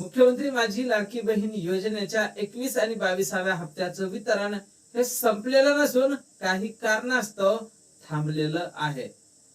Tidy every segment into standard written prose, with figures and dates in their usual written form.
मुख्यमंत्री माझी लाडकी बहीण योजनेच्या 21 आणि 22व्या हप्त्याचं वितरण हे संपलेलं नसून काही कारणास्तव थांबलेलं आहे.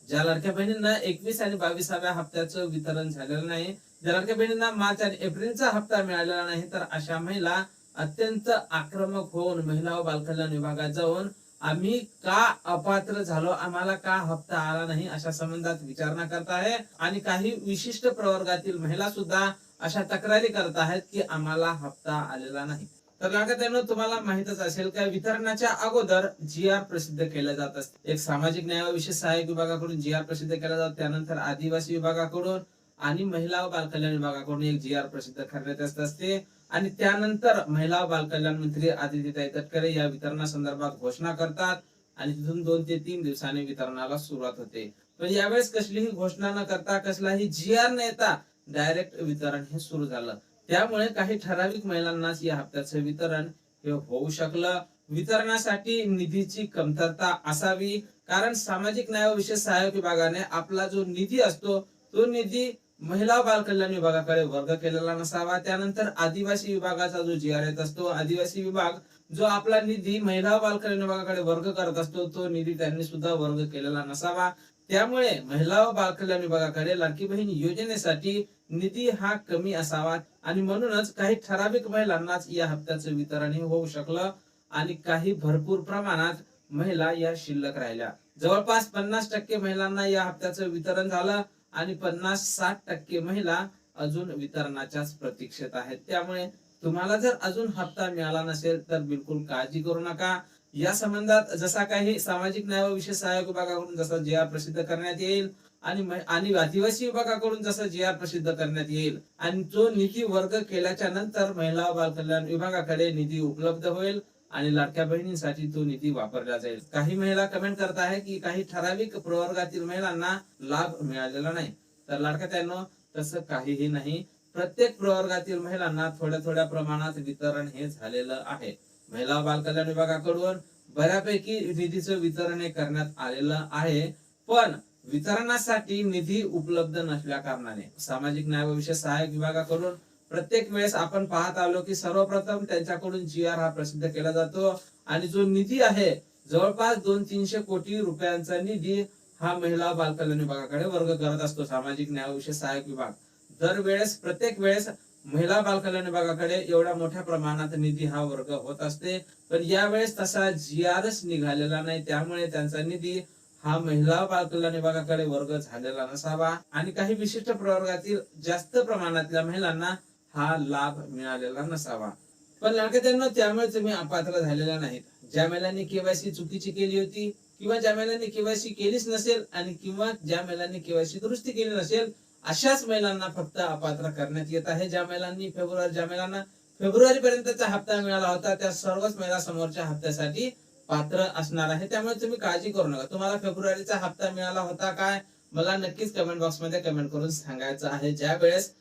ज्या लाडक्या बहिणींना 21 आणि 22व्या हप्त्याचं वितरण झालेलं नाही, ज्या लाडक्या बहिणींना मार्च आणि एप्रिलचा हप्ता मिळालेला नाही, तर अशा महिला अत्यंत आक्रमक होऊन महिला व बालकल्याण विभागात जाऊन आम्ही का अपात्र झालो, आम्हाला का हप्ता आला नाही अशा संबंधात विचारणा करत आहे. आणि काही विशिष्ट प्रवर्गातील महिला सुद्धा अशा तक्रारी करत आहेत की आम्हाला हप्ता आलेला नाही. तर लाडक्या तुम्हाला माहितच असेल की वितरणाच्या अगोदर जी.आर. प्रसिद्ध केले जात असते. एक सामाजिक न्याय व विशेष सहाय्यक विभागाकडून जी.आर. प्रसिद्ध केला जातो, त्यानंतर आदिवासी विभागाकडून आणि महिला व बालकल्याण विभागाकडून एक जी.आर. प्रसिद्ध करण्यात असते. आणि त्यानंतर महिला व बालकल्याण मंत्री आदित्यताई तटकरे या वितरणासंदर्भात घोषणा करतात आणि तिथून 2 ते 3 दिवसांनी वितरणाला सुरुवात होते. पण यावेळेस कसलीही घोषणा न करता, कसलाही जी.आर. न येता डायरेक्ट वितरण हे सुरू झालं. त्यामुळे काही ठराविक महिलांनाच या हप्त्याचं वितरण हे होऊ शकलं. वितरणासाठी निधीची कमतरता असावी, कारण सामाजिक न्याय व विशेष सहाय्यक विभागाने आपला जो निधी असतो तो निधी महिला व बालकल्याण विभागाकडे वर्ग केलेला नसावा. त्यानंतर आदिवासी विभागाचा जो जी.आर. येत असतो, आदिवासी विभाग जो आपला निधी महिला व बालकल्याण विभागाकडे वर्ग करत असतो, तो निधी त्यांनी सुद्धा वर्ग केलेला नसावा. त्यामुळे महिला व बालकल्याण विभागाकडे लाडकी बहीण योजनेसाठी निधी हा कमी असावा आणि म्हणूनच काही ठराविक महिलांनाच या हप्त्याचं वितरण होऊ शकलं आणि काही भरपूर प्रमाणात महिला या शिल्लक राहिल्या. जवळपास 50% महिलांना या हप्त्याचं वितरण झालं आणि 50-60% महिला अजून वितरणाच्याच प्रतीक्षेत आहेत. त्यामुळे तुम्हाला जर अजून हप्ता मिळाला नसेल तर बिलकुल काळजी करू नका. या संबंधात जसा काही सामाजिक न्याय व विशेष सहाय्यक विभागाकडून जसा जी.आर. प्रसिद्ध करण्यात येईल आणि आदिवासी विभागाकडून जसा जी.आर. प्रसिद्ध करण्यात येईल आणि जो निधी वर्ग केल्याच्या नंतर महिला व बालकल्याण विभागाकडे निधी उपलब्ध होईल आणि लाडक्या बहिणींसाठी तो निधी वापरला जाईल. काही महिला कमेंट करत आहे की काही ठराविक प्रवर्गातील महिलांना लाभ मिळालेला नाही. तर लाडक्या तसं काहीही नाही. प्रत्येक प्रवर्गातील महिलांना थोड्या थोड्या प्रमाणात वितरण हे झालेलं आहे. महिला व बालकल्याण विभागाकडून बऱ्यापैकी निधीचं वितरण हे करण्यात आलेलं आहे. पण वितरणासाठी निधी उपलब्ध नसल्या कारणाने सामाजिक न्याय व विशेष सहाय्यक विभागाकडून प्रत्येक वेळेस आपण पाहत आलो की सर्वप्रथम त्यांच्याकडून जी.आर. हा प्रसिद्ध केला जातो आणि जो निधी आहे जवळपास 200-300 कोटी रुपयांचा निधी हा महिला बालकल्याण विभागाकडे वर्ग करत असतो सामाजिक न्याय व विशेष सहाय्यक विभाग. दरवेळेस प्रत्येक वेळेस महिला बालकल्याण विभागाकडे एवढ्या मोठ्या प्रमाणात निधी हा वर्ग होत असते. पण यावेळेस तसा जी.आर.च निघालेला नाही. त्यामुळे त्यांचा निधी हा महिला बालकल्याण विभागाकडे वर्ग झालेला नसावा आणि काही विशिष्ट प्रवर्गातील जास्त प्रमाणातल्या महिलांना हा लाभ मिळालेला नसावा. पण लाडक्या त्यामुळे तुम्ही अपात्र झालेला नाहीत. ज्या महिलांनी केवायसी चुकीची केली होती किंवा ज्या महिलांनी केवायसी केलीच नसेल आणि किंवा ज्या महिलांनी केवायसी दुरुस्ती केली नसेल, अशाच महिलांना फक्त अपात्र करण्यात येत आहे. ज्या महिलांना फेब्रुवारी पर्यंतचा हप्ता मिळाला होता त्या सर्वच महिला समोरच्या हप्त्यासाठी पात्र असणार आहे. त्यामुळे तुम्ही काळजी करू नका. तुम्हाला फेब्रुवारीचा हप्ता मिळाला होता काय, मला नक्कीच कमेंट बॉक्स मध्ये कमेंट करून सांगायचं आहे. ज्या वेळेस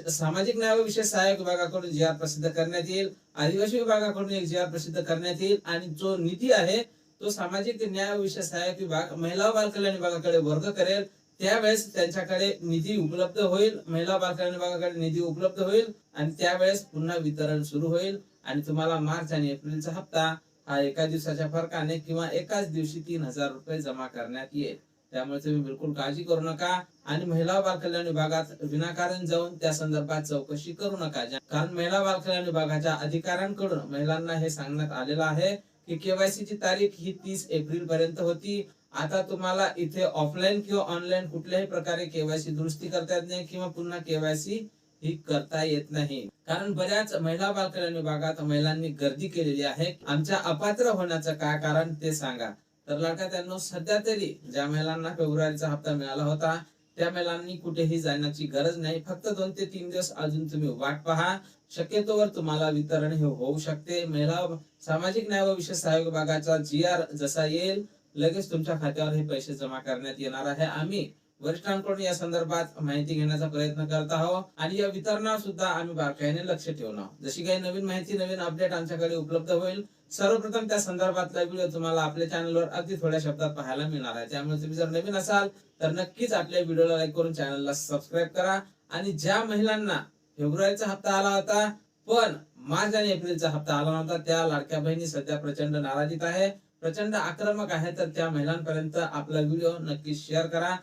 सामाजिक न्याय व विशेष सहाय्यक विभागाकडून जी.आर. प्रसिद्ध करण्यात येईल, आदिवासी विभागाकडून एक जी.आर. प्रसिद्ध करण्यात येईल आणि जो निधी आहे तो सामाजिक न्याय व विशेष सहाय्यक विभाग महिला व बालकल्याण विभागाकडे वर्ग करेल, त्यावेळेस त्यांच्याकडे निधी उपलब्ध होईल, महिला बालकल्याण विभागाकडे निधी उपलब्ध होईल आणि त्यावेळेस पुन्हा वितरण सुरू होईल आणि तुम्हाला मार्च आणि एप्रिलचा हप्ता हा एका दिवसाच्या फरकाने किंवा एकाच दिवशी 3,000 रुपये जमा करण्यात येईल. त्यामुळे तुम्ही बिलकुल काळजी करू नका आणि महिला बालकल्याण विभागात विनाकारण जाऊन त्या संदर्भात चौकशी करू नका. कारण महिला बालकल्याण विभागाच्या अधिकाऱ्यांकडून महिलांना हे सांगण्यात आलेलं आहे की केवायसी ची तारीख ही 30 एप्रिल पर्यंत होती. आता तुम्हाला इथे ऑफलाईन किंवा ऑनलाईन कुठल्याही प्रकारे केवायसी दुरुस्ती करता येत नाही किंवा पुन्हा केवायसी ही करता येत नाही. कारण बऱ्याच महिला बालकल्याण विभागात महिलांनी गर्दी केलेली आहे. आमच्या अपात्र होण्याचं काय कारण ते सांगा. तर लाडक्या सध्या तरी ज्या महिलांना फेब्रुवारीचा हप्ता मिळाला होता त्या महिलांनी कुठेही जाण्याची गरज नाही. फक्त 2 ते 3 दिवस अजून तुम्ही वाट पहा. शक्यतोवर तुम्हाला वितरण हे होऊ शकते. महिला सामाजिक न्याय व विशेष सहाय्यक विभागाचा जी.आर. जसा येईल लगेच तुमच्या खात्यावर हे पैसे जमा करण्यात येणार आहे. आम्ही वरिष्ठांकडून या संदर्भात माहिती घेण्याचा प्रयत्न करत आहोत आणि या वितरणावर सुद्धा आम्ही बारकाईने लक्ष ठेवून आहोत. जशी काही नवीन माहिती नवीन अपडेट आमच्याकडे उपलब्ध होईल सर्वप्रथम त्या संदर्भातला व्हिडिओ तुम्हाला आपल्या चॅनलवर अगदी थोड्या शब्दात पाहायला मिळणार आहे. त्यामुळे तुम्ही जर नवीन असाल तर नक्कीच आपल्या व्हिडिओला लाईक करून चॅनलला सबस्क्राईब करा आणि ज्या महिलांना फेब्रुवारीचा हप्ता आला होता, पण मार्च आणि एप्रिलचा हप्ता आला नव्हता. त्या लाडक्या बहिणी सध्या प्रचंड नाराजीत आहे, प्रचंड आक्रमक आहे. तर त्या महिलांपर्यंत आपला व्हिडिओ नक्की शेअर करा.